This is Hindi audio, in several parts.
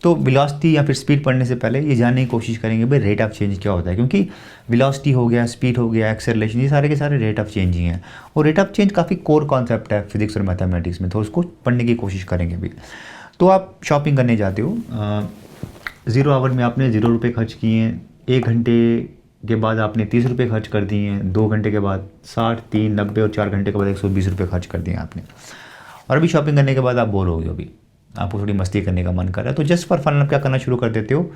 तो वेलोसिटी या फिर स्पीड पढ़ने से पहले ये जानने की कोशिश करेंगे भाई रेट ऑफ चेंज क्या होता है, क्योंकि वेलोसिटी हो गया, स्पीड हो गया, एक्सेलरेशन, ये सारे के सारे रेट ऑफ चेंज ही हैं। और रेट ऑफ चेंज काफ़ी कोर कॉन्सेप्ट है फिजिक्स और मैथमेटिक्स में, तो उसको पढ़ने की कोशिश करेंगे भी। तो आप शॉपिंग करने जाते हो, 0 आवर में आपने 0 रुपये खर्च किए हैं, 1 घंटे के बाद आपने 30 रुपये खर्च कर दिए हैं, 2 घंटे के बाद 60, 3, 90 और 4 घंटे के बाद 120 रुपये खर्च कर दिए आपने। और अभी शॉपिंग करने के बाद आप बोर हो गए, अभी आपको थोड़ी मस्ती करने का मन कर रहा है, तो जस्ट फॉर फन आप क्या करना शुरू कर देते हो,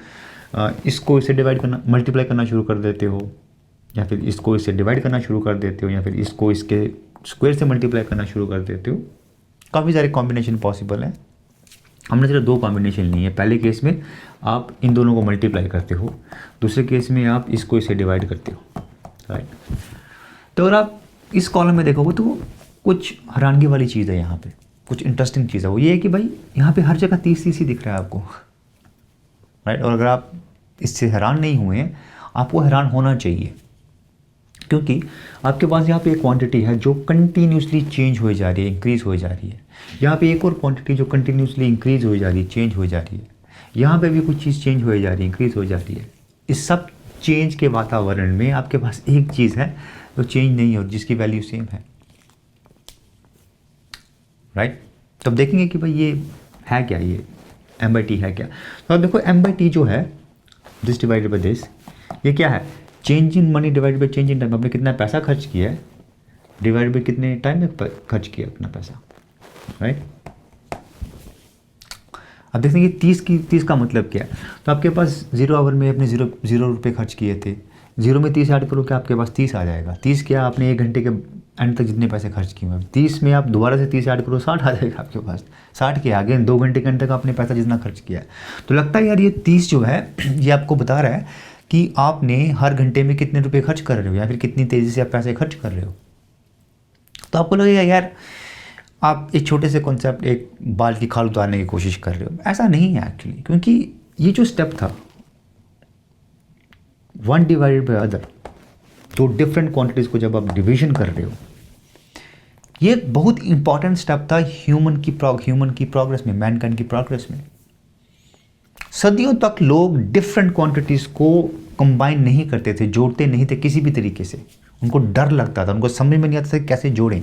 इसको इससे डिवाइड करना, मल्टीप्लाई करना शुरू कर देते हो, या फिर इसको इससे डिवाइड करना शुरू कर देते हो, या फिर इसको इसके स्क्वायर से मल्टीप्लाई करना शुरू कर देते हो। काफ़ी सारे कॉम्बिनेशन पॉसिबल हैं। हमने सिर्फ 2 कॉम्बिनेशन ली है। पहले केस में आप इन दोनों को मल्टीप्लाई करते हो, दूसरे केस में आप इसको इससे डिवाइड करते हो, राइट। तो अगर आप इस कॉलम में देखोगे तो कुछ हैरानगी वाली चीज़ है यहाँ पे, कुछ इंटरेस्टिंग चीज़ है। वो ये है कि भाई यहाँ पे हर जगह 30 ही दिख रहा है आपको, राइट। और अगर आप इससे हैरान नहीं हुए हैं, आपको हैरान होना चाहिए, क्योंकि आपके पास यहाँ पे एक क्वांटिटी है जो कंटिन्यूसली चेंज हो जा रही है, इंक्रीज़ हो जा रही है। यहाँ पे एक और क्वांटिटी जो कंटिन्यूसली इंक्रीज़ हो जा रही है, चेंज हो जा रही है। यहाँ पे भी कुछ चीज़ चेंज हो जा रही है, इंक्रीज़ हो जा रही है। इस सब चेंज के वातावरण में आपके पास एक चीज़ है जो चेंज नहीं है और जिसकी वैल्यू सेम है, राइट। तो अब देखेंगे कि भाई ये है क्या, ये m/t है क्या। तो अब देखो m/t जो है, दिस डिवाइडेड बाई दिस, ये क्या है, change in money divided by change in time. आपने कितना पैसा खर्च किया है डिवाइडेड बाई कितने टाइम में खर्च किया अपना पैसा, राइट। अब देखते हैं कि 30 का मतलब क्या है। तो आपके पास 0 आवर में अपने 0 रुपये खर्च किए थे, 0 में 30 ऐड करो क्या आपके पास 30 आ जाएगा। 30 क्या, आपने 1 घंटे के एंड तक जितने पैसे खर्च किए हैं, 30 में आप दोबारा से 30 ऐड करो, 60 आ जाएगा आपके पास। 60 के आगे 2 घंटे के एंड तक आपने पैसा जितना खर्च किया है। तो लगता है यार ये 30 जो है ये आपको बता रहा है कि आपने हर घंटे में कितने रुपये खर्च कर रहे हो, या फिर कितनी तेज़ी से आप पैसे खर्च कर रहे हो। तो आपको लगेगा यार आप एक छोटे से कॉन्सेप्ट, एक बाल की खाल उतारने की कोशिश कर रहे हो। ऐसा नहीं है एक्चुअली, क्योंकि ये जो स्टेप था 1 divided by other, 2 different quantities को जब आप डिवीजन कर रहे हो, ये एक बहुत इंपॉर्टेंट स्टेप था ह्यूमन की प्रोग्रेस में, मैनकाइंड की प्रोग्रेस में। सदियों तक लोग डिफरेंट क्वांटिटीज़ को कंबाइन नहीं करते थे, जोड़ते नहीं थे किसी भी तरीके से। उनको डर लगता था, उनको समझ में नहीं आता था कैसे जोड़ें।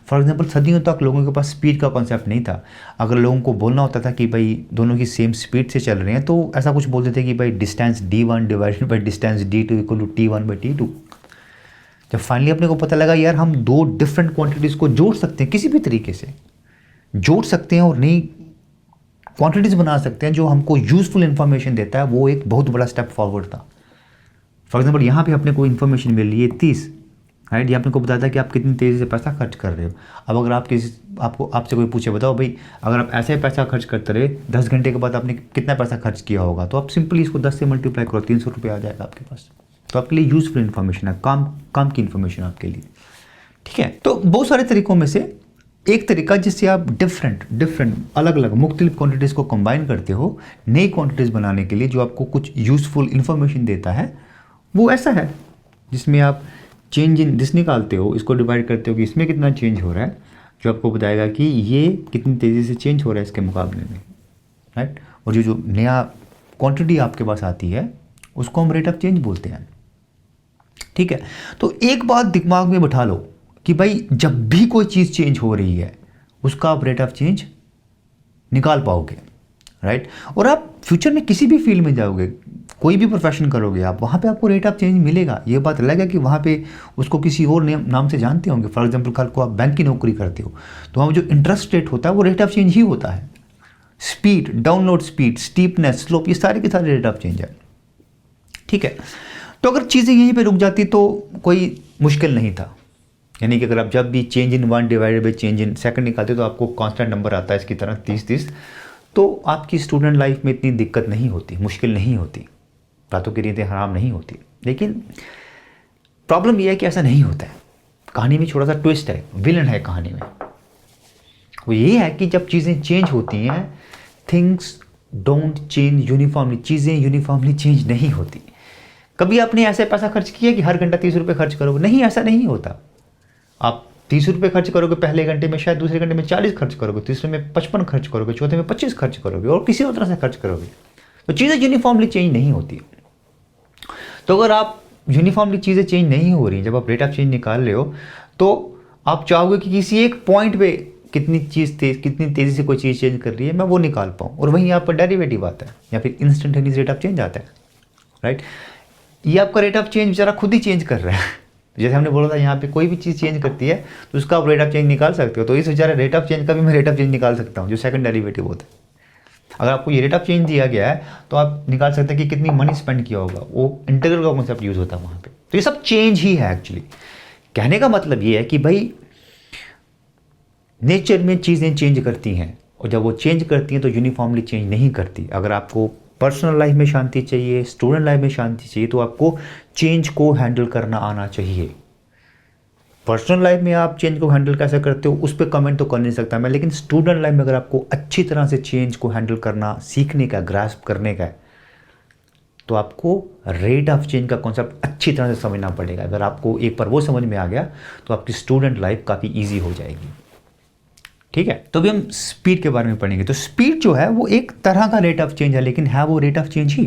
फॉर एग्जांपल सदियों तक लोगों के पास स्पीड का कॉन्सेप्ट नहीं था। अगर लोगों को बोलना होता था कि भाई दोनों की सेम स्पीड से चल रहे हैं, तो ऐसा कुछ बोलते थे कि भाई distance d1 divided by distance d2 equal to t1/t2। जब फाइनली अपने को पता लगा यार हम 2 डिफरेंट क्वांटिटीज़ को जोड़ सकते हैं, किसी भी तरीके से जोड़ सकते हैं और नई क्वांटिटीज़ बना सकते हैं जो हमको यूज़फुल इन्फॉर्मेशन देता है, वो एक बहुत बड़ा स्टेप फॉरवर्ड था। फॉर एग्जाम्पल यहाँ पे अपने को इन्फॉर्मेशन मिल रही है 30, राइट। ये आपने को बताता है कि आप कितनी तेज़ी से पैसा खर्च कर रहे हो। अब अगर आपसे कोई पूछे बताओ भाई अगर आप ऐसे पैसा खर्च करते रहे 10 घंटे के बाद आपने कितना पैसा खर्च किया होगा, तो आप सिंपली इसको 10 से मल्टीप्लाई करो, 300 रुपये आ जाएगा आपके पास। तो आपके लिए यूज़फुल इन्फॉर्मेशन है, काम की इन्फॉर्मेशन आपके लिए, ठीक है। तो बहुत सारे तरीकों में से एक तरीका जिससे आप डिफरेंट अलग अलग मुख्तलिफ क्वांटिटीज़ को कंबाइन करते हो नई क्वांटिटीज़ बनाने के लिए, जो आपको कुछ यूज़फुल इन्फॉर्मेशन देता है, वो ऐसा है जिसमें आप चेंज इन दिस निकालते हो, इसको डिवाइड करते हो कि इसमें कितना चेंज हो रहा है, जो आपको बताएगा कि ये कितनी तेज़ी से चेंज हो रहा है इसके मुकाबले में, राइट। और जो नया क्वांटिटी आपके पास आती है उसको हम रेट ऑफ चेंज बोलते हैं, ठीक है। तो एक बात दिमाग में बैठा लो कि भाई जब भी कोई चीज़ चेंज हो रही है उसका आप रेट ऑफ चेंज निकाल पाओगे, राइट। और आप फ्यूचर में किसी भी फील्ड में जाओगे, कोई भी प्रोफेशन करोगे आप, वहाँ पे आपको रेट ऑफ चेंज मिलेगा। ये बात अलग है कि वहाँ पे उसको किसी और नाम से जानते होंगे। फॉर एग्जांपल कल को आप बैंक की नौकरी करते हो तो वहाँ जो इंटरेस्ट रेट होता है वो रेट ऑफ चेंज ही होता है। Speed, download speed, steepness, slope, ये सारे के सारे रेट ऑफ चेंज है, ठीक है। तो अगर चीज़ें यहीं पर रुक जाती तो कोई मुश्किल नहीं था। यानी कि अगर आप जब भी change in 1 divided by change in second निकालते तो आपको कांस्टेंट नंबर आता है इसकी तरह 30, तो आपकी स्टूडेंट लाइफ में इतनी दिक्कत नहीं होती, मुश्किल नहीं होती, बातों की रीतें हराम नहीं होती। लेकिन प्रॉब्लम यह है कि ऐसा नहीं होता है। कहानी में छोटा सा ट्विस्ट है, विलन है कहानी में। वो ये है कि जब चीज़ें चेंज होती हैं, थिंग्स डोंट चेंज यूनिफॉर्मली, चीज़ें यूनिफॉर्मली चेंज नहीं होती। कभी आपने ऐसे पैसा खर्च किया कि हर घंटा 30 रुपये खर्च करोगे? नहीं, ऐसा नहीं होता। आप 30 रुपये खर्च करोगे पहले घंटे में, शायद दूसरे घंटे में 40 खर्च करोगे, तीसरे में 55 खर्च करोगे, चौथे में 25 खर्च करोगे और किसी और तरह से खर्च करोगे। तो चीज़ें यूनिफॉर्मली चेंज नहीं होती। तो अगर आप यूनिफॉर्मली चीज़ें चेंज नहीं हो रही, जब आप रेट ऑफ चेंज निकाल रहे हो तो आप चाहोगे कि किसी एक पॉइंट पे कितनी तेज़ी से कोई चीज़ चेंज कर रही है मैं वो निकाल पाऊँ, और वहीं यहाँ पर डेरिवेटिव आता है या फिर इंस्टेंटेनियस रेट ऑफ चेंज आता है, राइट। ये आपका रेट ऑफ चेंज बेचारा खुद ही चेंज कर रहा है। जैसे हमने बोला था यहाँ पे कोई भी चीज़ चेंज करती है तो उसका आप रेट ऑफ चेंज निकाल सकते हो, तो इस बेचारे रेट ऑफ चेंज का भी मैं रेट ऑफ चेंज निकाल सकता हूँ जो सेकंड डेरिवेटिव होता है। अगर आपको ये रेट ऑफ चेंज दिया गया है तो आप निकाल सकते हैं कि कितनी मनी स्पेंड किया होगा, वो इंटीग्रल का कॉन्सेप्ट यूज होता है वहाँ पे। तो ये सब चेंज ही है एक्चुअली। कहने का मतलब ये है कि भाई नेचर में चीज़ें चेंज करती हैं, और जब वो चेंज करती हैं तो यूनिफॉर्मली चेंज नहीं करती। अगर आपको पर्सनल लाइफ में शांति चाहिए, स्टूडेंट लाइफ में शांति चाहिए, तो आपको चेंज को हैंडल करना आना चाहिए। पर्सनल लाइफ में आप चेंज को हैंडल कैसे करते हो उस पर कमेंट तो कर नहीं सकता मैं, लेकिन स्टूडेंट लाइफ में अगर आपको अच्छी तरह से चेंज को हैंडल करना सीखने का, ग्रास्प करने का है, तो आपको रेट ऑफ चेंज का कॉन्सेप्ट अच्छी तरह से समझना पड़ेगा। अगर आपको एक बार वो समझ में आ गया तो आपकी स्टूडेंट लाइफ काफ़ी ईजी हो जाएगी। ठीक है, तो अभी हम स्पीड के बारे में पढ़ेंगे। तो स्पीड जो है वो एक तरह का रेट ऑफ चेंज है, लेकिन है वो रेट ऑफ चेंज ही।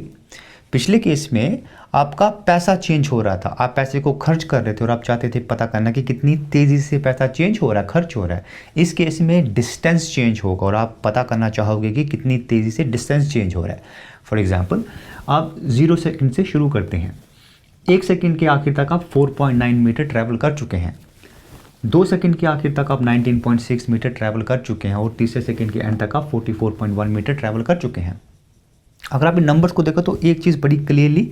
पिछले केस में आपका पैसा चेंज हो रहा था, आप पैसे को खर्च कर रहे थे और आप चाहते थे पता करना कि कितनी तेज़ी से पैसा चेंज हो रहा है, खर्च हो रहा है। इस केस में डिस्टेंस चेंज होगा और आप पता करना चाहोगे कि कितनी तेज़ी से डिस्टेंस चेंज हो रहा है। फॉर एग्जाम्पल, आप 0 सेकेंड से शुरू करते हैं, 1 सेकेंड के आखिर तक आप 4.9 मीटर ट्रैवल कर चुके हैं, 2 सेकंड के आखिर तक आप 19.6 मीटर ट्रैवल कर चुके हैं, और तीसरे सेकंड के एंड तक आप 44.1 मीटर ट्रैवल कर चुके हैं। अगर आप इन नंबर्स को देखो तो एक चीज़ बड़ी क्लियरली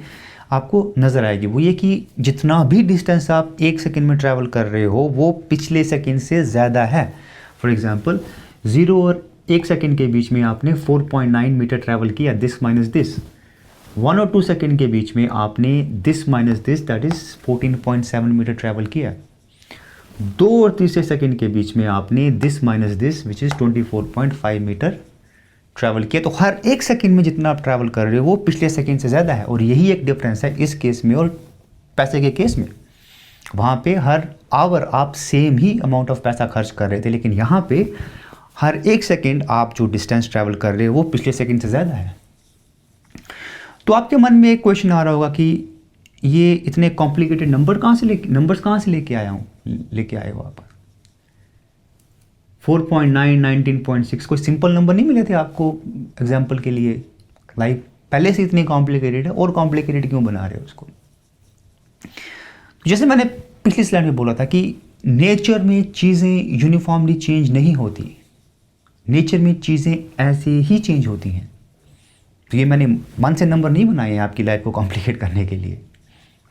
आपको नज़र आएगी, वो ये कि जितना भी डिस्टेंस आप 1 सेकंड में ट्रैवल कर रहे हो वो पिछले सेकंड से ज़्यादा है। फॉर एग्जांपल, 0 और 1 सेकंड के बीच में आपने 4.9 मीटर ट्रैवल किया, दिस माइनस दिस। 1 और 2 सेकंड के बीच में आपने this minus this, that is 14.7 metre travel किया। 2 और तीसरे सेकंड के बीच में आपने this minus this which is 24.5 metre travel किया। तो हर 1 सेकंड में जितना आप ट्रैवल कर रहे हो वो पिछले सेकंड से ज़्यादा है, और यही एक डिफरेंस है इस केस में और पैसे के केस में। वहाँ पे हर आवर आप सेम ही अमाउंट ऑफ पैसा खर्च कर रहे थे, लेकिन यहाँ पे हर 1 सेकंड आप जो डिस्टेंस ट्रैवल कर रहे हो वो पिछले सेकंड से ज़्यादा है। तो आपके मन में एक क्वेश्चन आ रहा होगा कि ये इतने कॉम्प्लिकेटेड नंबर्स कहाँ से लेके आए हो आप? 4.9, 19.6 कोई सिंपल नंबर नहीं मिले थे आपको एग्जाम्पल के लिए? लाइफ पहले से इतनी कॉम्प्लिकेटेड है, और कॉम्प्लिकेटेड क्यों बना रहे हो उसको? जैसे मैंने पिछली स्लाइड में बोला था कि नेचर में चीज़ें यूनिफॉर्मली चेंज नहीं होती, नेचर में चीज़ें ऐसे ही चेंज होती हैं। तो ये मैंने मन से नंबर नहीं बनाए हैं आपकी लाइफ को कॉम्प्लिकेट करने के लिए,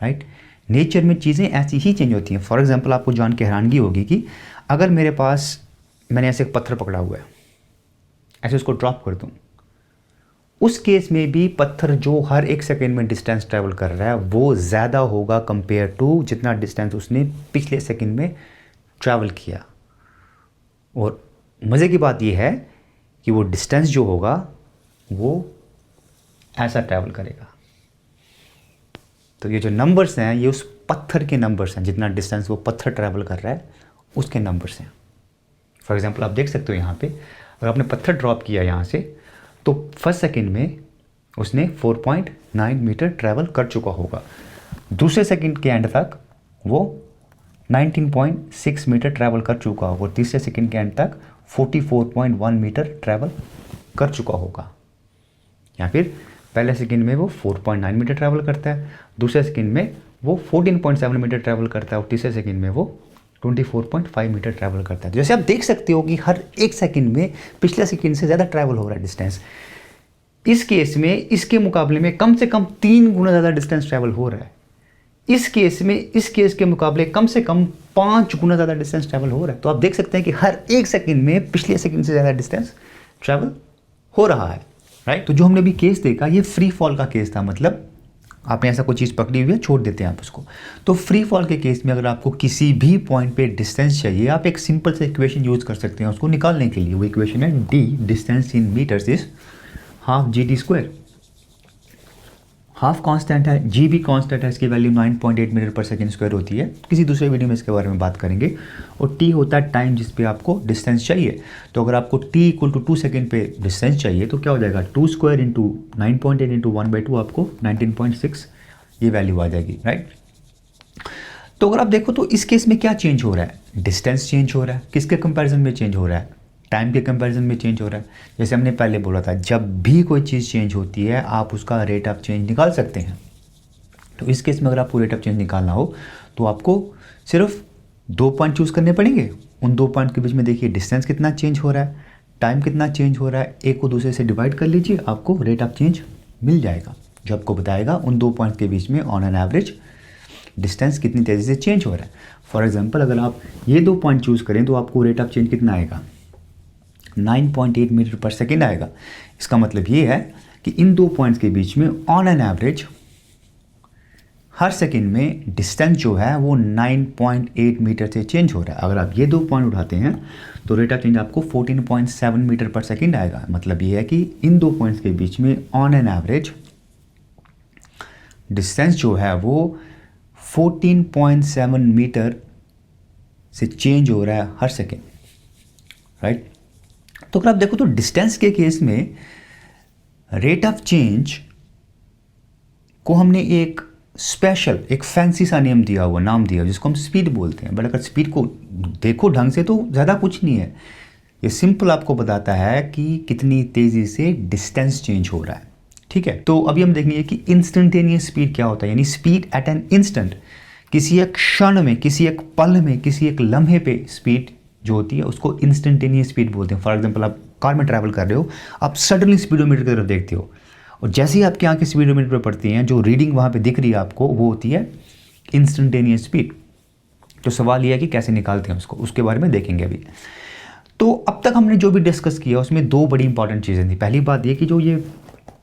राइट। नेचर में चीज़ें ऐसी ही चेंज होती हैं। फॉर एग्जांपल, आपको जान के हैरानगी होगी कि अगर मेरे पास, मैंने ऐसे एक पत्थर पकड़ा हुआ है, ऐसे उसको ड्रॉप कर दूँ, उस केस में भी पत्थर जो हर 1 सेकेंड में डिस्टेंस ट्रैवल कर रहा है वो ज़्यादा होगा कंपेयर टू जितना डिस्टेंस उसने पिछले सेकेंड में ट्रैवल किया। और मज़े की बात यह है कि वो डिस्टेंस जो होगा वो ऐसा ट्रैवल करेगा। तो ये जो नंबर्स हैं ये उस पत्थर के नंबर्स हैं, जितना डिस्टेंस वो पत्थर ट्रैवल कर रहा है उसके नंबर्स हैं। फॉर एग्जांपल, आप देख सकते हो यहाँ पे, अगर आपने पत्थर ड्रॉप किया यहाँ से, तो फर्स्ट सेकंड में उसने 4.9 मीटर ट्रैवल कर चुका होगा, दूसरे सेकंड के एंड तक वो 19.6 मीटर ट्रैवल कर चुका होगा, और तीसरे सेकंड के एंड तक 44.1 मीटर ट्रैवल कर चुका होगा। या फिर पहले सेकंड में वो 4.9 मीटर ट्रैवल करता है, दूसरे सेकंड में वो 14.7 मीटर ट्रैवल करता है, और तीसरे सेकंड में वो 24.5 मीटर ट्रैवल करता है। जैसे आप देख सकते हो कि हर 1 सेकंड में पिछले सेकंड से ज़्यादा ट्रैवल हो रहा है डिस्टेंस। इस केस में इसके मुकाबले में कम से कम 3 गुना ज़्यादा डिस्टेंस ट्रैवल हो रहा है। इस केस में इस केस के मुकाबले कम से कम 5 गुना ज़्यादा डिस्टेंस ट्रैवल हो रहा है। तो आप देख सकते हैं कि हर 1 सेकंड में पिछले सेकंड से ज़्यादा डिस्टेंस ट्रैवल हो रहा है, राइट। तो जो हमने अभी केस देखा ये फ्री फॉल का केस था, मतलब आपने ऐसा कोई चीज़ पकड़ी हुई है, छोड़ देते हैं आप उसको। तो फ्री फॉल के केस में अगर आपको किसी भी पॉइंट पे डिस्टेंस चाहिए, आप एक सिंपल से इक्वेशन यूज़ कर सकते हैं उसको निकालने के लिए। वो इक्वेशन है d distance in metres is ½ GD²। Half constant है, जी भी कांस्टेंट है, इसकी वैल्यू 9.8 मीटर पर सेकेंड स्क्वायर होती है। किसी दूसरे वीडियो में इसके बारे में बात करेंगे। और टी होता है टाइम जिस पे आपको डिस्टेंस चाहिए। तो अगर आपको टी इक्वल टू 2 सेकेंड पे डिस्टेंस चाहिए तो क्या हो जाएगा, 2 स्क्वायर इंटू 9.8 इंटू 1/2 आपको 19.6 ये वैल्यू आ जाएगी, राइट। तो अगर आप देखो तो इस केस में क्या चेंज हो रहा है, डिस्टेंस चेंज हो रहा है। किसके कंपैरिजन में चेंज हो रहा है, टाइम के कंपैरिजन में चेंज हो रहा है। जैसे हमने पहले बोला था, जब भी कोई चीज़ चेंज होती है आप उसका रेट ऑफ चेंज निकाल सकते हैं। तो इस केस में अगर आपको रेट ऑफ चेंज निकालना हो तो आपको सिर्फ 2 पॉइंट चूज़ करने पड़ेंगे। उन 2 पॉइंट के बीच में देखिए डिस्टेंस कितना चेंज हो रहा है, टाइम कितना चेंज हो रहा है, एक को दूसरे से डिवाइड कर लीजिए, आपको रेट ऑफ चेंज मिल जाएगा जो आपको बताएगा उन 2 पॉइंट के बीच में ऑन एन एवरेज डिस्टेंस कितनी तेज़ी से चेंज हो रहा है। फॉर एग्जांपल अगर आप ये 2 पॉइंट चूज़ करें तो आपको रेट ऑफ चेंज कितना आएगा, 9.8 मीटर पर सेकेंड आएगा। इसका मतलब ये है कि इन 2 पॉइंट्स के बीच में on an average her second में डिस्टेंस जो है वो 9.8 मीटर से चेंज हो रहा है। अगर आप ये 2 पॉइंट उठाते हैं तो रेट ऑफ चेंज आपको 14.7 मीटर पर सेकेंड आएगा। मतलब ये है कि इन 2 पॉइंट्स के बीच में ऑन एन एवरेज डिस्टेंस जो है वो 14.7 मीटर से चेंज हो रहा है हर सेकेंड, राइट। तो अगर आप देखो तो डिस्टेंस के केस में रेट ऑफ चेंज को हमने एक स्पेशल, एक फैंसी सा नेम दिया हुआ, नाम दिया जिसको हम स्पीड बोलते हैं। बट अगर स्पीड को देखो ढंग से तो ज़्यादा कुछ नहीं है, ये सिंपल आपको बताता है कि कितनी तेज़ी से डिस्टेंस चेंज हो रहा है, ठीक है। तो अभी हम देखेंगे कि इंस्टेंटेनियस स्पीड क्या होता है, यानी स्पीड एट एन इंस्टेंट, किसी एक क्षण में, किसी एक पल में, किसी एक लम्हे पे स्पीड जो होती है उसको इंस्टेंटेनियस स्पीड बोलते हैं। फॉर एग्जांपल आप कार में ट्रैवल कर रहे हो, आप सडनली स्पीडोमीटर की तरफ देखते हो और जैसे ही आपकी आंखें स्पीडोमीटर पर पड़ती हैं जो रीडिंग वहाँ पे दिख रही है आपको वो होती है इंस्टेंटेनियस स्पीड। तो सवाल ये है कि कैसे निकालते हैं उसको, उसके बारे में देखेंगे अभी। तो अब तक हमने जो भी डिस्कस किया उसमें 2 बड़ी इंपॉर्टेंट चीज़ें थी। पहली बात ये कि जो ये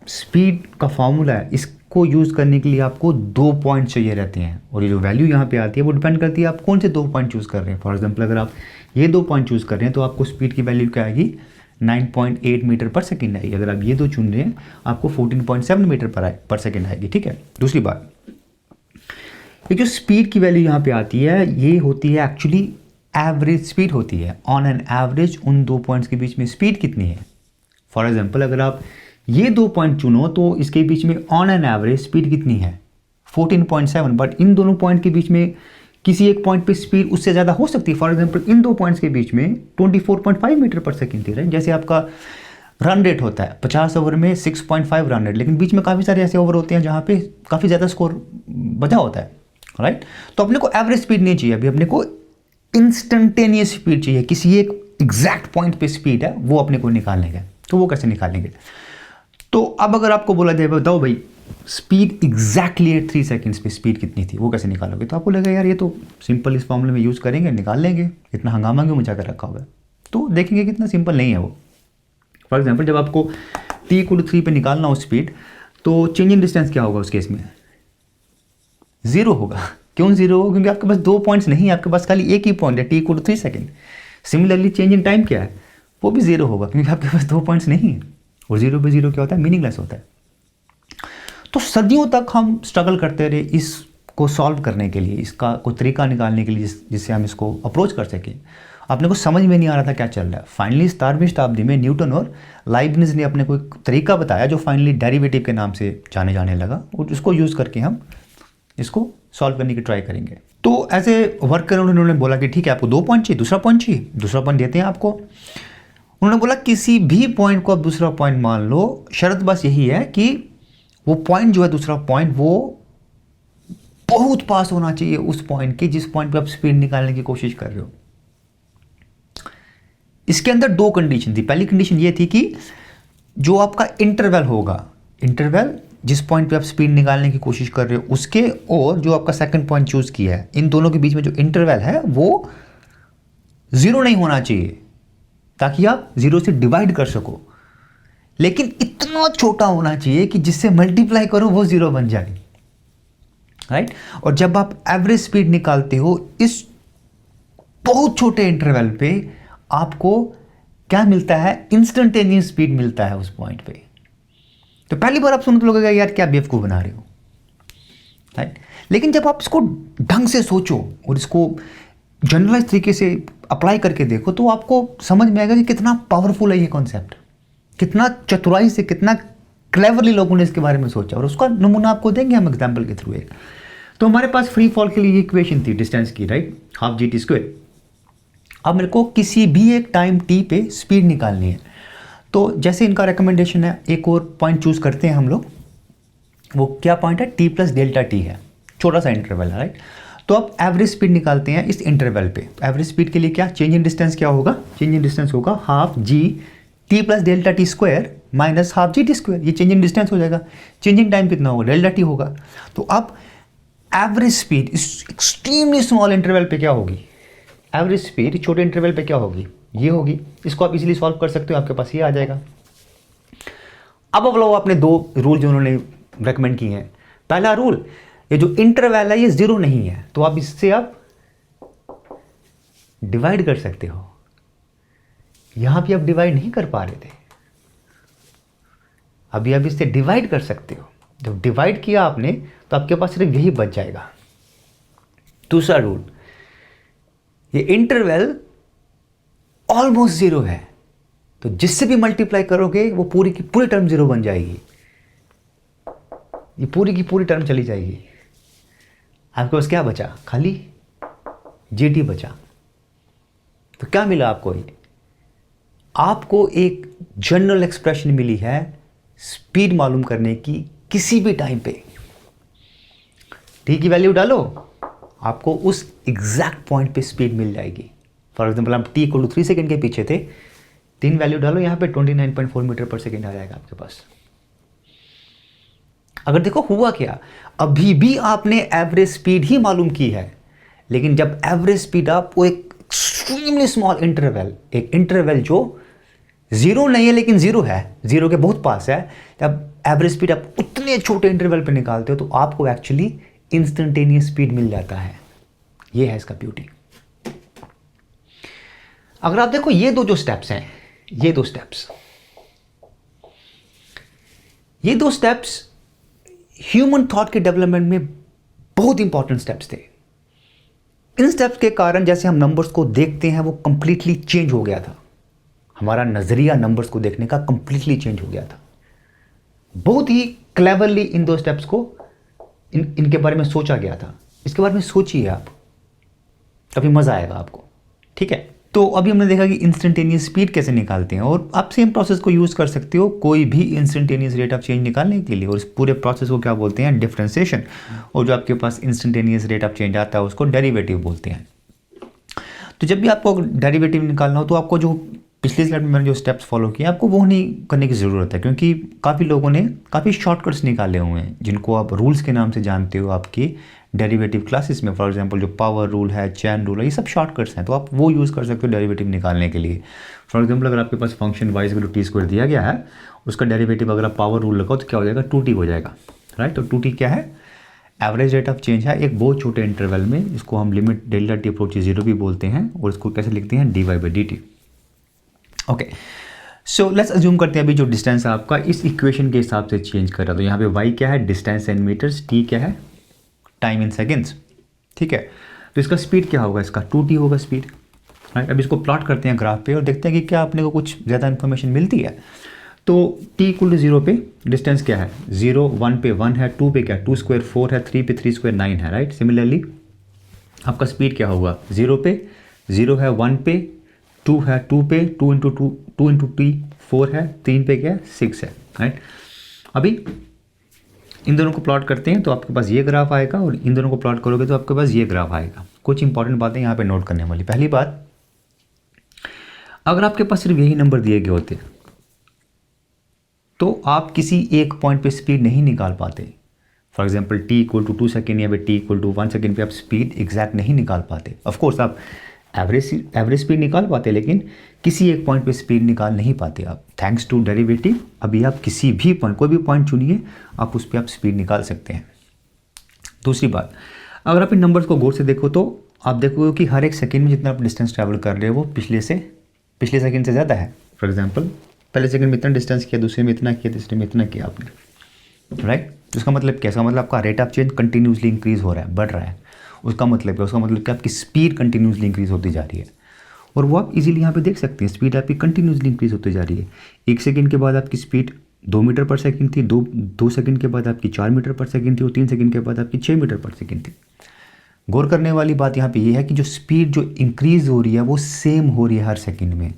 स्पीड का फॉर्मूला है इसको यूज़ करने के लिए आपको 2 पॉइंट चाहिए रहते हैं और ये जो वैल्यू यहाँ पे आती है वो डिपेंड करती है आप कौन से 2 पॉइंट चूज़ कर रहे हैं। फॉर एग्जांपल अगर आप ये 2 पॉइंट चूज़ कर रहे हैं तो आपको स्पीड की वैल्यू क्या आएगी, 9.8 मीटर पर सेकेंड आएगी। अगर आप ये 2 चुन रहे हैं आपको 14.7 मीटर पर सेकेंड आएगी, ठीक है। दूसरी बात, ये जो स्पीड की वैल्यू यहाँ पे आती है ये होती है एक्चुअली एवरेज स्पीड होती है। ऑन एन एवरेज उन 2 पॉइंट्स के बीच में स्पीड कितनी है। फॉर एग्जांपल अगर आप ये 2 पॉइंट चुनो तो इसके बीच में ऑन एन एवरेज स्पीड कितनी है, 14.7। बट इन दोनों पॉइंट के बीच में किसी एक पॉइंट पे स्पीड उससे ज़्यादा हो सकती है। फॉर एग्जांपल इन 2 पॉइंट्स के बीच में 24.5 मीटर पर सेकेंड थी, राइट। जैसे आपका रन रेट होता है 50 ओवर में 6.5 रन रेट, लेकिन बीच में काफ़ी सारे ऐसे ओवर होते हैं जहाँ पे काफ़ी ज़्यादा स्कोर बचा होता है, राइट। तो अपने को एवरेज स्पीड नहीं चाहिए, अभी अपने को इंस्टेंटेनियस स्पीड चाहिए, किसी एक एग्जैक्ट पॉइंट पे स्पीड है वो अपने को निकालने का। तो वो कैसे निकालेंगे, तो अब अगर आपको बोला जाए बताओ भाई स्पीड एग्जैक्टली 3 सेकंड्स पे स्पीड कितनी थी, वो कैसे निकालोगे, तो आपको लगेगा यार ये तो सिंपल इस फॉर्मूले में यूज़ करेंगे निकाल लेंगे, इतना हंगामा क्यों मचा कर रखा हुआ है। तो देखेंगे कितना सिंपल नहीं है वो। फॉर एग्जांपल जब आपको t = 3 पे निकालना हो स्पीड तो चेंज इन डिस्टेंस क्या होगा उस केस में, 0 होगा। क्यों 0 होगा, क्योंकि आपके पास 2 पॉइंट्स नहीं है, आपके पास खाली एक ही पॉइंट है, t = 3 second. Similarly change in time क्या है, वो भी 0 होगा क्योंकि आपके पास 2 पॉइंट्स नहीं है और 0 पे 0 क्या होता है, मीनिंगलेस होता है। तो सदियों तक हम स्ट्रगल करते रहे इसको सॉल्व करने के लिए, इसका कोई तरीका निकालने के लिए जिससे हम इसको अप्रोच कर सकें। अपने को समझ में नहीं आ रहा था क्या चल रहा है। फाइनली 17वीं शताब्दी में न्यूटन और लाइबनिज ने अपने को एक तरीका बताया जो फाइनली डेरिवेटिव के नाम से जाने लगा और उसको यूज़ करके हम इसको सॉल्व करने की ट्राई करेंगे। तो ऐसे वर्क कर उन्होंने बोला कि ठीक है आपको 2 पॉइंट चाहिए, दूसरा पॉइंट चाहिए, दूसरा पॉइंट देते हैं आपको। उन्होंने बोला किसी भी पॉइंट को आप दूसरा पॉइंट मान लो, शर्त बस यही है कि वो पॉइंट जो है दूसरा पॉइंट वो बहुत पास होना चाहिए उस पॉइंट के जिस पॉइंट पे आप स्पीड निकालने की कोशिश कर रहे हो। इसके अंदर 2 कंडीशन थी। पहली कंडीशन ये थी कि जो आपका इंटरवल होगा, इंटरवल जिस पॉइंट पे आप स्पीड निकालने की कोशिश कर रहे हो उसके, और जो आपका सेकंड पॉइंट चूज किया है, इन दोनों के बीच में जो इंटरवल है वो 0 नहीं होना चाहिए ताकि आप 0 से डिवाइड कर सको, लेकिन इतना छोटा होना चाहिए कि जिससे मल्टीप्लाई करो वो 0 बन जाए, राइट। और जब आप एवरेज स्पीड निकालते हो इस बहुत छोटे इंटरवल पे आपको क्या मिलता है, इंस्टेंटेनियस स्पीड मिलता है उस पॉइंट पे। तो पहली बार आप सुनो तो लगेगा यार क्या बेवकूफ़ बना रहे हो, राइट। लेकिन जब आप इसको ढंग से सोचो और इसको जनरलाइज तरीके से अप्लाई करके देखो तो आपको समझ में आएगा कि कितना पावरफुल है ये कॉन्सेप्ट, कितना चतुराई से, कितना क्लेवरली लोगों ने इसके बारे में सोचा। और उसका नमूना आपको देंगे हम एग्जाम्पल के थ्रू एक। तो हमारे पास फ्री फॉल के लिए इक्वेशन थी डिस्टेंस की, right, half G T square. अब मेरे को किसी भी एक टाइम टी पे स्पीड निकालनी है। तो जैसे इनका रिकमेंडेशन है, एक और पॉइंट चूज करते हैं हम लोग। वो क्या पॉइंट है? टी प्लस डेल्टा टी है, छोटा सा इंटरवल है, राइट। तो अब एवरेज स्पीड निकालते हैं इस इंटरवल पे। एवरेज स्पीड के लिए क्या चेंज इन डिस्टेंस क्या होगा? चेंज इन डिस्टेंस होगा half G T plus delta T square minus half G T square. ये चेंज इन डिस्टेंस हो जाएगा। चेंज इन टाइम कितना होगा? डेल्टा टी होगा। तो अब एवरेज स्पीड इस एक्सट्रीमली स्मॉल इंटरवल पे क्या होगी? एवरेज स्पीड छोटे इंटरवल पे क्या होगी? ये होगी। इसको आप इजीली सॉल्व कर सकते हो, आपके पास ये आ जाएगा। अब लो आपने दो रूल जो उन्होंने रेकमेंड किए हैं। पहला रूल, ये जो इंटरवल है ये जीरो नहीं है, तो आप इससे आप डिवाइड कर सकते हो। यहां भी आप डिवाइड नहीं कर पा रहे थे, अभी आप इससे डिवाइड कर सकते हो। जब डिवाइड किया आपने तो आपके पास सिर्फ यही बच जाएगा। दूसरा रूल, ये इंटरवल ऑलमोस्ट जीरो है, तो जिससे भी मल्टीप्लाई करोगे वो पूरी की पूरी टर्म जीरो बन जाएगी। ये पूरी की पूरी टर्म चली जाएगी। आपके पास क्या बचा? खाली जीटी बचा। तो क्या मिला आपको? ये आपको एक जनरल एक्सप्रेशन मिली है स्पीड मालूम करने की किसी भी टाइम पे। टी की वैल्यू डालो, आपको उस एग्जैक्ट पॉइंट पे स्पीड मिल जाएगी। फॉर एग्जाम्पल हम टी इक्वल टू 3 सेकेंड के पीछे थे, 3 वैल्यू डालो, यहाँ पे 29.4 मीटर पर सेकेंड आ जाएगा आपके पास। अगर देखो हुआ क्या, अभी भी आपने एवरेज स्पीड ही मालूम की है, लेकिन जब एवरेज स्पीड आप वो एक एक्सट्रीमली स्मॉल इंटरवल, एक इंटरवल जो जीरो नहीं है लेकिन जीरो है, जीरो के बहुत पास है, जब एवरेज स्पीड आप उतने छोटे इंटरवल पे निकालते हो तो आपको एक्चुअली इंस्टेंटेनियस स्पीड मिल जाता है। ये है इसका ब्यूटी। अगर आप देखो ये दो जो स्टेप्स हैं, ये दो स्टेप्स ह्यूमन थॉट के डेवलपमेंट में बहुत इंपॉर्टेंट स्टेप्स थे। इन स्टेप्स के कारण जैसे हम नंबर्स को देखते हैं वो कंप्लीटली चेंज हो गया था। हमारा नजरिया नंबर्स को देखने का कंप्लीटली चेंज हो गया था। बहुत ही क्लेवरली इन दो स्टेप्स को इनके बारे में सोचा गया था। इसके बारे में सोचिए आप, काफी मजा आएगा आपको। ठीक है, तो अभी हमने देखा कि इंस्टेंटेनियस स्पीड कैसे निकालते हैं, और आप सेम प्रोसेस को यूज कर सकते हो कोई भी इंस्टेंटेनियस रेट ऑफ चेंज निकालने के लिए। और इस पूरे प्रोसेस को क्या बोलते हैं? डिफरेंशिएशन। और जो आपके पास इंस्टेंटेनियस रेट ऑफ चेंज आता है उसको डेरिवेटिव बोलते हैं। तो जब भी आपको डेरिवेटिव निकालना हो तो आपको जो पिछले स्लाइड में मैंने जो स्टेप्स फॉलो किए आपको वो नहीं करने की ज़रूरत है, क्योंकि काफ़ी लोगों ने काफ़ी शॉर्टकट्स निकाले हुए हैं जिनको आप रूल्स के नाम से जानते हो आपकी डेरिवेटिव क्लासेस में। फॉर एग्जांपल जो पावर रूल है, चैन रूल है, ये सब शॉर्टकट्स हैं, तो आप वो यूज़ कर सकते हो डेरिवेटिव निकालने के लिए। फॉर एग्जांपल अगर आपके पास function y equal to t square दिया गया है, उसका डेरिवेटिव अगर आप पावर रूल लगाओ तो क्या हो जाएगा? 2t हो जाएगा, राइट। तो 2t क्या है? एवरेज रेट ऑफ चेंज है एक बहुत छोटे इंटरवल में। इसको हम limit delta T approach zero भी बोलते हैं, और इसको कैसे लिखते हैं? dy/dt। Okay, so let's assume करते हैं अभी जो डिस्टेंस है आपका इस इक्वेशन के हिसाब से चेंज कर रहा है। तो यहाँ पे y क्या है? डिस्टेंस इन मीटर्स, t क्या है? Time in seconds. ठीक है, तो इसका स्पीड क्या होगा? इसका 2t होगा स्पीड, राइट। अब इसको प्लॉट करते हैं ग्राफ पे और देखते हैं कि क्या अपने को कुछ ज़्यादा इन्फॉर्मेशन मिलती है। तो t इक्वल टू 0 पे डिस्टेंस क्या है? 0, 1 पे 1 है, 2 पे क्या? 2 स्क्वायर 4 है, 3 पे 3 स्क्वायर 9 है, राइट। सिमिलरली आपका स्पीड क्या होगा? 0 पे 0 है, 1 पे 2 है, 2 पे 2 इंटू टी 4 है, 3 पे क्या है? 6 है, राइट। अभी इन दोनों को प्लॉट करते हैं तो आपके पास ये ग्राफ आएगा, और इन दोनों को प्लॉट करोगे तो आपके पास ये ग्राफ आएगा। कुछ इंपॉर्टेंट बातें यहाँ पे नोट करने वाली। पहली बात, अगर आपके पास सिर्फ यही नंबर दिए गए होते तो आप किसी एक पॉइंट पे स्पीड नहीं निकाल पाते। For example T equal to 2 second या टी इक्वल टू 1 सेकेंड पे आप स्पीड एग्जैक्ट नहीं निकाल पाते। ऑफकोर्स आप एवरेज स्पीड निकाल पाते, लेकिन किसी एक पॉइंट पे स्पीड निकाल नहीं पाते आप। थैंक्स टू डेरिवेटिव अभी आप किसी भी पॉइंट, कोई भी पॉइंट चुनिए, आप उस पर आप स्पीड निकाल सकते हैं। दूसरी बात, अगर आप इन नंबर्स को गौर से देखो तो आप देखोगे कि हर एक सेकेंड में जितना आप डिस्टेंस ट्रैवल कर रहे हो वो पिछले सेकेंड से ज़्यादा है। फॉर एग्जाम्पल पहले सेकंड में इतना डिस्टेंस किया, दूसरे में इतना किया, तीसरे में इतना किया आपने, राइट। तो इसका मतलब क्या, इसका मतलब आपका rate of change continuously increase हो रहा है, बढ़ रहा है। उसका मतलब क्या, उसका मतलब कि आपकी स्पीड कंटिन्यूसली इंक्रीज होती जा रही है, और वो आप इजीली यहाँ पे देख सकते हैं, स्पीड आपकी कंटिन्यूसली इंक्रीज होती जा रही है। 1 सेकंड के बाद आपकी स्पीड 2 मीटर पर सेकंड थी, 2 सेकंड के बाद आपकी 4 मीटर पर सेकंड थी, और 3 सेकंड के बाद आपकी 6 मीटर पर सेकंड थी। गौर करने वाली बात यहाँ पे ये है कि जो स्पीड जो इंक्रीज हो रही है वो सेम हो रही है हर सेकंड में।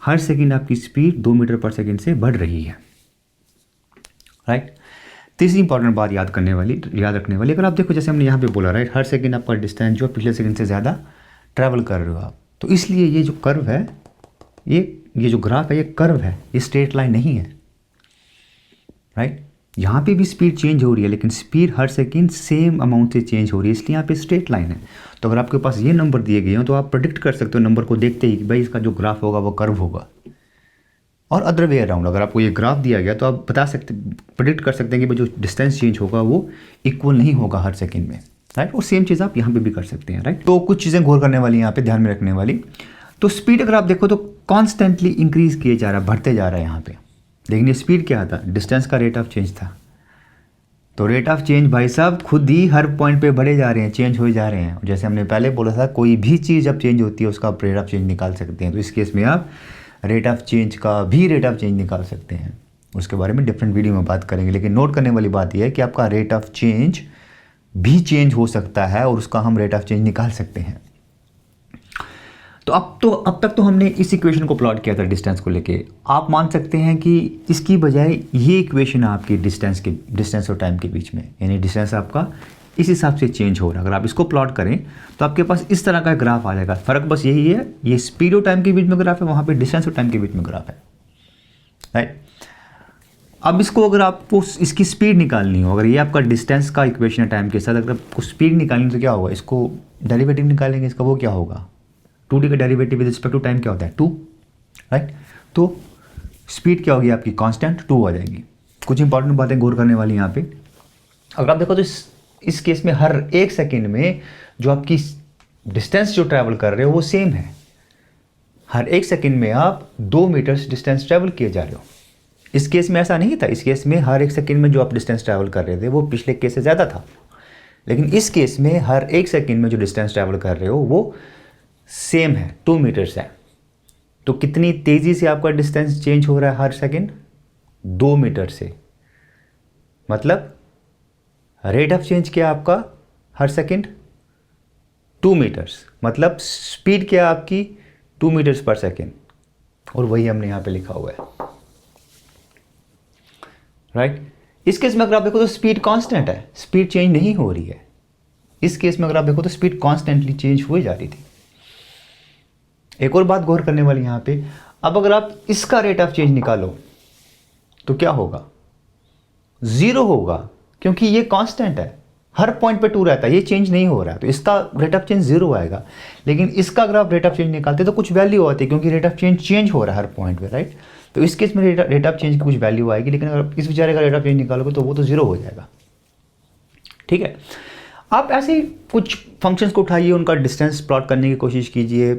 हर सेकंड आपकी स्पीड 2 मीटर पर सेकंड से बढ़ रही है, राइट। तीसरी इंपॉर्टेंट बात याद रखने वाली, अगर आप देखो जैसे हमने यहाँ पे बोला, राइट, हर सेकंड आपका डिस्टेंस जो पिछले सेकंड से ज़्यादा ट्रैवल कर रहे हो आप, तो इसलिए ये जो कर्व है, ये जो ग्राफ है, ये कर्व है, ये स्ट्रेट लाइन नहीं है, राइट। यहाँ पे भी स्पीड चेंज हो रही है, लेकिन स्पीड हर सेकंड सेम अमाउंट से चेंज हो रही है, इसलिए यहाँ पे स्ट्रेट लाइन है। तो अगर आपके पास ये नंबर दिए गए हो तो आप प्रेडिक्ट कर सकते हो नंबर को देखते ही कि भाई इसका जो ग्राफ होगा वो कर्व होगा। और अदर वे अराउंड, अगर आपको ये ग्राफ दिया गया तो आप प्रेडिक्ट कर सकते हैं कि जो डिस्टेंस चेंज होगा वो इक्वल नहीं होगा हर सेकंड में, राइट। और सेम चीज़ आप यहाँ पे भी कर सकते हैं, राइट। तो कुछ चीज़ें गौर करने वाली यहाँ पे, ध्यान में रखने वाली। तो स्पीड अगर आप देखो तो कॉन्स्टेंटली इंक्रीज किए जा रहा है, बढ़ते जा रहा है यहाँ पे, लेकिन ये स्पीड क्या था, डिस्टेंस का रेट ऑफ चेंज था। तो रेट ऑफ चेंज भाई साहब खुद ही हर पॉइंट पे बढ़े जा रहे हैं, चेंज हो जा रहे हैं। जैसे हमने पहले बोला था, कोई भी चीज़ जब चेंज होती है उसका आप रेट ऑफ चेंज निकाल सकते हैं। तो इस केस में आप रेट ऑफ चेंज का भी रेट ऑफ चेंज निकाल सकते हैं, उसके बारे में डिफरेंट वीडियो में बात करेंगे। लेकिन नोट करने वाली बात यह है कि आपका रेट ऑफ चेंज भी चेंज हो सकता है और उसका हम रेट ऑफ चेंज निकाल सकते हैं। तो अब तक तो हमने इस इक्वेशन को प्लॉट किया था डिस्टेंस को लेके। आप मान सकते हैं कि इसकी बजाय ये इक्वेशन है आपकी डिस्टेंस और टाइम के बीच में, यानी डिस्टेंस आपका इस हिसाब से चेंज हो रहा है। अगर आप इसको प्लॉट करें तो आपके पास इस तरह का ग्राफ आ जाएगा। फ़र्क बस यही है, ये स्पीड और टाइम के बीच में ग्राफ है, वहाँ पे डिस्टेंस और टाइम के बीच में ग्राफ है, राइट। अब इसको अगर आपको इसकी स्पीड निकालनी हो, अगर ये आपका डिस्टेंस का इक्वेशन है टाइम के साथ, अगर आपको स्पीड निकालनी तो क्या होगा, इसको डेरिवेटिव निकालेंगे इसका, वो क्या होगा, 2d का derivative with respect to time क्या होता है, 2, राइट। तो स्पीड क्या होगी आपकी, कांस्टेंट 2 आ जाएगी। कुछ इंपॉर्टेंट बातें गौर करने वाली यहाँ पे, अगर आप देखो तो इस केस में हर 1 सेकेंड में जो आपकी डिस्टेंस जो ट्रैवल कर रहे हो वो सेम है। हर 1 सेकेंड में आप 2 मीटर्स डिस्टेंस ट्रैवल किए जा रहे हो। इस केस में ऐसा नहीं था, इस केस में हर 1 सेकेंड में जो आप डिस्टेंस ट्रैवल कर रहे थे वो पिछले केस से ज़्यादा था। लेकिन इस केस में हर 1 सेकेंड में जो डिस्टेंस ट्रैवल कर रहे हो वो सेम है, 2 मीटर्स है। तो कितनी तेज़ी से आपका डिस्टेंस चेंज हो रहा है हर सेकेंड, 2 मीटर से। मतलब रेट ऑफ चेंज क्या आपका हर सेकेंड, 2 मीटर्स। मतलब स्पीड क्या आपकी, 2 मीटर्स पर सेकेंड। और वही हमने यहाँ पे लिखा हुआ है, राइट। इस केस में अगर आप देखो तो स्पीड कांस्टेंट है, स्पीड चेंज नहीं हो रही है। इस केस में अगर आप देखो तो स्पीड कॉन्स्टेंटली चेंज हो जा रही थी। एक और बात गौर करने वाली यहाँ पे, अब अगर आप इसका रेट ऑफ चेंज निकालो तो क्या होगा, 0 होगा, क्योंकि ये कांस्टेंट है, हर पॉइंट पे 2 रहता है, ये चेंज नहीं हो रहा है, तो इसका रेट ऑफ चेंज 0 आएगा। लेकिन इसका अगर आप रेट ऑफ चेंज निकालते तो कुछ वैल्यू आती है, क्योंकि रेट ऑफ चेंज हो रहा है हर पॉइंट पे, राइट। तो इस केस में रेट ऑफ चेंज की कुछ वैल्यू आएगी, लेकिन अगर आप इस बेचारे का रेट ऑफ चेंज निकालोगे तो वो तो 0 हो जाएगा, ठीक है। आप ऐसे ही कुछ फंक्शंस को उठाइए, उनका डिस्टेंस प्लॉट करने की कोशिश कीजिए,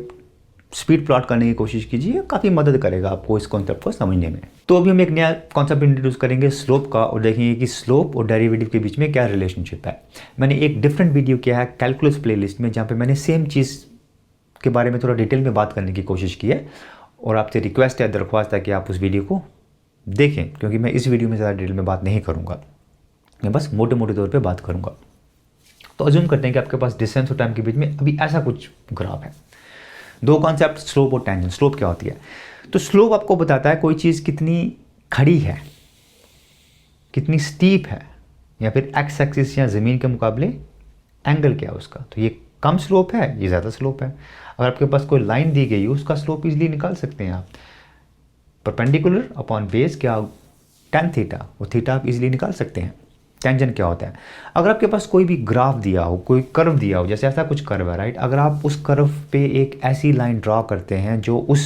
स्पीड प्लॉट करने की कोशिश कीजिए, काफ़ी मदद करेगा आपको इस कॉन्सेप्ट को समझने में। तो अभी हम एक नया कॉन्सेप्ट इंट्रोड्यूस करेंगे स्लोप का, और देखेंगे कि स्लोप और डेरिवेटिव के बीच में क्या रिलेशनशिप है। मैंने एक डिफरेंट वीडियो किया है कैलकुलस प्लेलिस्ट में, जहाँ पे मैंने सेम चीज़ के बारे में थोड़ा डिटेल में बात करने की कोशिश की है, और आपसे रिक्वेस्ट है, दरख्वास्त है कि आप उस वीडियो को देखें, क्योंकि मैं इस वीडियो में ज़्यादा डिटेल में बात नहीं करूँगा, मैं बस मोटे मोटे तौर पर बात करूँगा। तो अज्यूम करते हैं कि आपके पास डिस्टेंस और टाइम के बीच में अभी ऐसा कुछ ग्राफ है। दो कॉन्सेप्ट, स्लोप और टेंजेंट। स्लोप क्या होती है, तो स्लोप आपको बताता है कोई चीज़ कितनी खड़ी है, कितनी स्टीप है, या फिर एक्स एक्सिस या ज़मीन के मुकाबले एंगल क्या है उसका। तो ये कम स्लोप है, ये ज़्यादा स्लोप है। अगर आपके पास कोई लाइन दी गई है, उसका स्लोप इजीली निकाल सकते हैं आप। परपेंडिकुलर अपॉन बेस क्या, tan थीटा, वो थीटा आप इजीली निकाल सकते हैं। टेंजेंट क्या होता है, अगर आपके पास कोई भी ग्राफ दिया हो, कोई कर्व दिया हो, जैसे ऐसा कुछ कर्व है, राइट। अगर आप उस कर्व पे एक ऐसी लाइन ड्रॉ करते हैं जो उस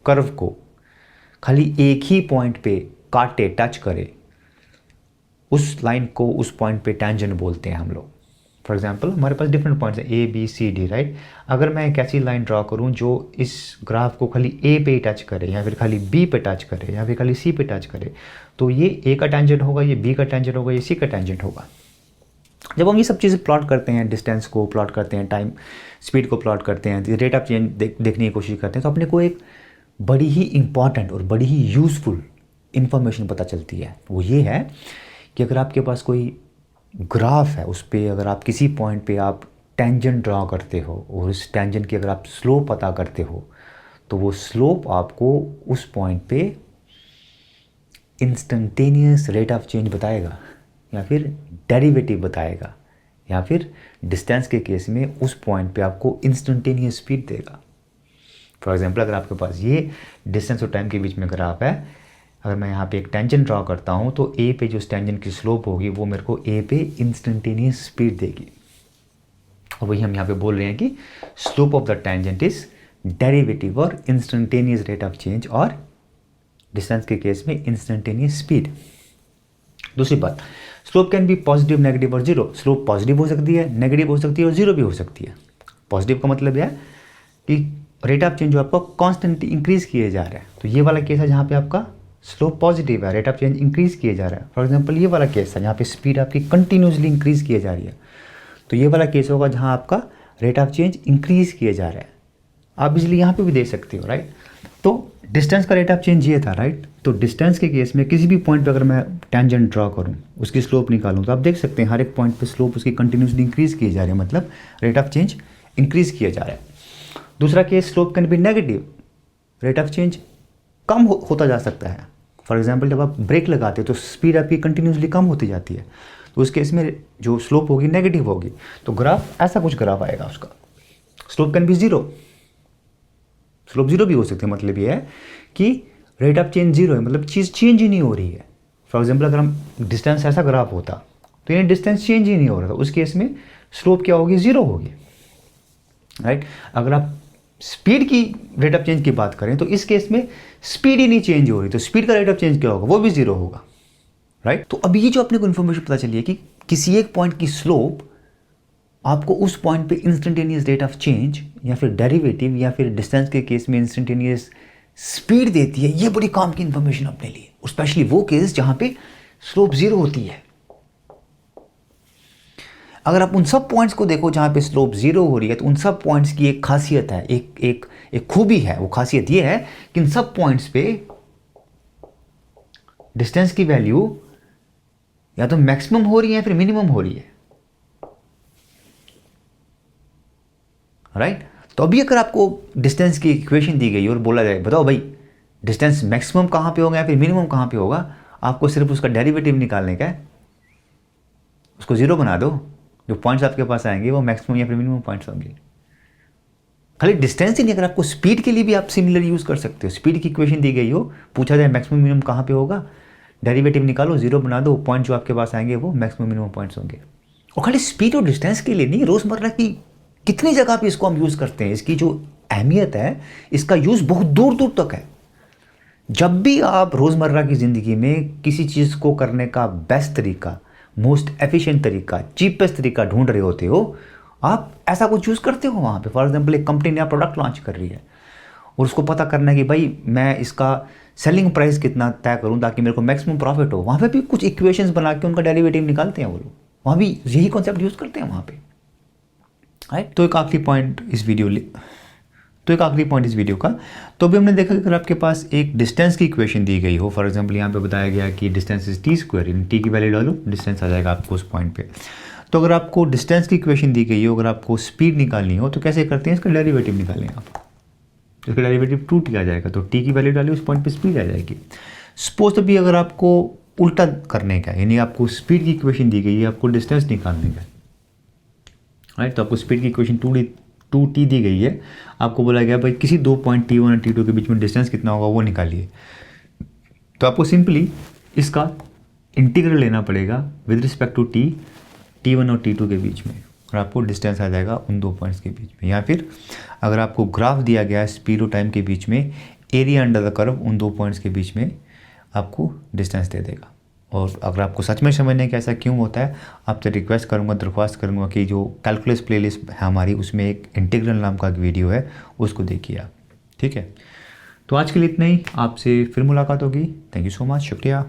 कर्व को खाली एक ही पॉइंट पे काटे, टच करे, उस लाइन को, उस पॉइंट पे टेंजेंट बोलते हैं हम लोग। फॉर एग्जांपल हमारे पास डिफरेंट पॉइंट्स हैं A B C D, right. अगर मैं एक ऐसी लाइन ड्रॉ करूं जो इस ग्राफ को खाली ए पे टच करे या फिर खाली बी पे टच करे या फिर खाली सी पे टच करे, तो ये ए का टेंजेंट होगा, ये बी का टेंजेंट होगा, ये सी का टेंजेंट होगा। जब हम ये सब चीज़ें प्लॉट करते हैं, डिस्टेंस को प्लॉट करते हैं, टाइम स्पीड को प्लॉट करते हैं, रेट ऑफ चेंज देखने की कोशिश करते हैं, तो अपने को एक बड़ी ही इंपॉर्टेंट और बड़ी ही यूज़फुल इंफॉर्मेशन पता चलती है। वो ये है कि अगर आपके पास कोई ग्राफ है, उस पर अगर आप किसी पॉइंट पे आप टेंजेंट ड्रॉ करते हो और उस टेंजेंट की अगर आप स्लोप पता करते हो, तो वो स्लोप आपको उस पॉइंट पे इंस्टेंटेनियस रेट ऑफ चेंज बताएगा या फिर डेरिवेटिव बताएगा, या फिर डिस्टेंस के केस में उस पॉइंट पे आपको इंस्टेंटेनियस स्पीड देगा। फॉर एग्जांपल अगर आपके पास ये डिस्टेंस और टाइम के बीच में ग्राफ है, अगर मैं यहाँ पे एक टेंजेंट ड्रॉ करता हूँ तो ए पे जो टेंजेंट की स्लोप होगी वो मेरे को ए पे इंस्टेंटेनियस स्पीड देगी। और वही हम यहाँ पे बोल रहे हैं कि slope of the tangent is derivative और इंस्टेंटेनियस रेट ऑफ चेंज, और डिस्टेंस के केस में इंस्टेंटेनियस स्पीड। दूसरी बात, slope can B positive, negative और जीरो। स्लोप पॉजिटिव हो सकती है, नेगेटिव हो सकती है और जीरो भी हो सकती है। पॉजिटिव का मतलब है कि रेट ऑफ चेंज जो आपका कॉन्स्टेंटली इंक्रीज किए जा रहा है, तो ये वाला केस है जहाँ पे आपका स्लोप पॉजिटिव है, रेट ऑफ चेंज इंक्रीज किए जा रहा है। फॉर एग्जांपल ये वाला केस है जहाँ पे स्पीड आपकी कंटिन्यूसली इंक्रीज किए जा रही है, तो ये वाला केस होगा जहाँ आपका रेट ऑफ चेंज इंक्रीज किए जा रहा है। आप बिजली यहाँ पे भी दे सकते हो, राइट। तो डिस्टेंस का रेट ऑफ चेंज ये था, राइट। तो डिस्टेंस के केस में किसी भी पॉइंट पे अगर मैं टेंजेंट ड्रॉ करूँ, उसकी स्लोप निकालूँ, तो आप देख सकते हैं हर एक पॉइंट पे स्लोप उसकी कंटिन्यूसली इंक्रीज किए जा रही है, मतलब रेट ऑफ चेंज इंक्रीज किया जा रहा है। दूसरा case, slope can be negative, rate of change कम होता जा सकता है। फॉर एग्जांपल जब आप ब्रेक लगाते हो तो स्पीड आपकी कंटिन्यूसली कम होती जाती है, तो उस केस में जो स्लोप होगी नेगेटिव होगी। तो ग्राफ ऐसा कुछ ग्राफ आएगा उसका। Slope can B zero, slope zero भी हो सकती है, मतलब ये है कि रेट ऑफ चेंज जीरो है, मतलब चीज़ चेंज ही नहीं हो रही है। फॉर एग्जांपल अगर हम डिस्टेंस ऐसा ग्राफ होता तो ये डिस्टेंस चेंज ही नहीं हो रहा था, उस केस में स्लोप क्या होगी, जीरो होगी, राइट। अगर आप स्पीड की रेट ऑफ चेंज की बात करें तो इस केस में स्पीड ही नहीं चेंज हो रही, तो स्पीड का रेट ऑफ चेंज क्या होगा, वो भी जीरो होगा, राइट। तो अभी ये जो अपने को इन्फॉर्मेशन पता चली है कि किसी एक पॉइंट की स्लोप आपको उस पॉइंट पे इंस्टेंटेनियस रेट ऑफ चेंज या फिर डेरिवेटिव या फिर डिस्टेंस के केस में इंस्टेंटेनियस स्पीड देती है, ये बड़ी काम की इन्फॉर्मेशन अपने लिए, और स्पेशली वो केस जहां पे स्लोप जीरो होती है। अगर आप उन सब पॉइंट्स को देखो जहां पे स्लोप जीरो हो रही है, तो उन सब पॉइंट्स की एक खासियत है, एक खूबी है। वो खासियत ये है कि इन सब पॉइंट्स पे डिस्टेंस की वैल्यू या तो मैक्सिमम हो रही है या फिर मिनिमम हो रही है, राइट। तो अभी अगर आपको डिस्टेंस की इक्वेशन दी गई और बोला जाए बताओ भाई डिस्टेंस मैक्सिमम कहां पे होगा या फिर मिनिमम कहां पे होगा, आपको सिर्फ उसका डेरिवेटिव निकालने का है, उसको जीरो बना दो, जो पॉइंट्स आपके पास आएंगे वो मैक्सिमम या फिर मिनिमम पॉइंट्स होंगे। खाली डिस्टेंस ही नहीं, अगर आपको स्पीड के लिए भी आप सिमिलर यूज कर सकते हो। स्पीड की इक्वेशन दी गई हो, पूछा जाए मैक्सिमम मिनिमम कहाँ पे होगा, डेरिवेटिव निकालो, जीरो बना दो, पॉइंट जो आपके पास आएंगे वो मैक्सिमम मिनिमम पॉइंट्स होंगे। और खाली स्पीड और डिस्टेंस के लिए नहीं, रोजमर्रा की कितनी जगह पे इसको हम यूज करते हैं। इसकी जो अहमियत है, इसका यूज बहुत दूर दूर तक है। जब भी आप रोजमर्रा की जिंदगी में किसी चीज को करने का बेस्ट तरीका, मोस्ट एफिशिएंट तरीका, चीपेस्ट तरीका ढूंढ रहे होते हो, आप ऐसा कुछ यूज़ करते हो वहाँ पे। फॉर एग्जांपल एक कंपनी नया प्रोडक्ट लॉन्च कर रही है और उसको पता करना है कि भाई मैं इसका सेलिंग प्राइस कितना तय करूँ ताकि मेरे को मैक्सिमम प्रॉफिट हो। वहाँ पे भी कुछ इक्वेशंस बना के उनका डेरिवेटिव निकालते हैं वो लोग, वहाँ भी यही कॉन्सेप्ट यूज़ करते हैं वहाँ पे, राइट। तो एक आखिरी पॉइंट इस वीडियो का, तो अभी हमने देखा कि अगर आपके पास एक डिस्टेंस की इक्वेशन दी गई हो, फॉर एग्जांपल यहाँ पे बताया गया कि distance is T square, in T की वैल्यू डालो, डिस्टेंस आ जाएगा आपको उस पॉइंट पे। तो अगर आपको डिस्टेंस की इक्वेशन दी गई हो, अगर आपको स्पीड निकालनी हो तो कैसे करते हैं, इसका डेरिवेटिव निकालें आप। इसका डेरिवेटिव 2t आ जाएगा, तो टी की वैल्यू डाली, उस पॉइंट पर स्पीड आ जाएगी। सपोज अभी अगर आपको उल्टा करने का, यानी आपको स्पीड की इक्वेशन दी गई है, आपको डिस्टेंस निकालने का, राइट। तो आपको स्पीड की इक्वेशन 2t दी गई है, आपको बोला गया भाई किसी दो पॉइंट t1 और t2 के बीच में डिस्टेंस कितना होगा वो निकालिए। तो आपको सिंपली इसका इंटीग्रल लेना पड़ेगा विद रिस्पेक्ट टू t1 और t2 के बीच में, और आपको डिस्टेंस आ जाएगा उन दो पॉइंट्स के बीच में। या फिर अगर आपको ग्राफ दिया गया है स्पीड और टाइम के बीच में, एरिया अंडर द कर्व उन दो पॉइंट्स के बीच में आपको डिस्टेंस दे देगा। और अगर आपको सच में समझने कि ऐसा क्यों होता है, आपसे रिक्वेस्ट करूँगा, दरख्वास्त करूँगा कि जो कैलकुलस प्लेलिस्ट है हमारी, उसमें एक इंटीग्रल नाम का एक वीडियो है, उसको देखिए आप। ठीक है, तो आज के लिए इतना ही। आपसे फिर मुलाकात होगी। थैंक यू सो मच, शुक्रिया।